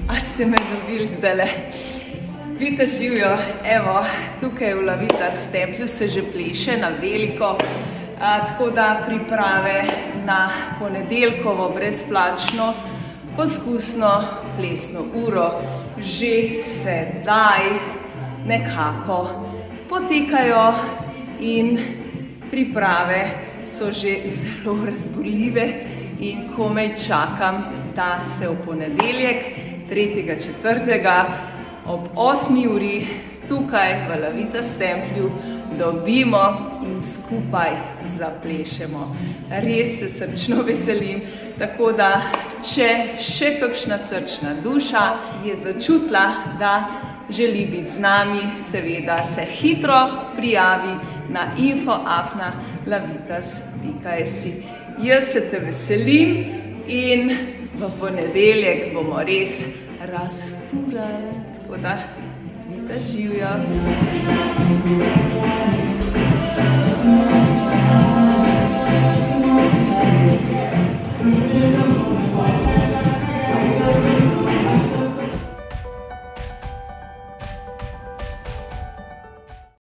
A ste me dobili zdajle? Vita živijo, evo, tukaj v Lavita Steplju se že pleše na veliko, tako da priprave na ponedeljkovo brezplačno poskusno plesno uro že sedaj nekako potekajo in priprave so že zelo razburljive in komaj čakam, da se v ponedeljek 3.4. ob 8. uri tukaj v Lavita Steplju dobimo in skupaj zaplešemo. Res se srčno veselim, tako da če še kakšna srčna duša je začutila, da želi biti z nami, seveda se hitro prijavi na info@lavitas.si. Jaz se te veselim in v ponedeljek bomo res rasturali, tako da Vita živijo.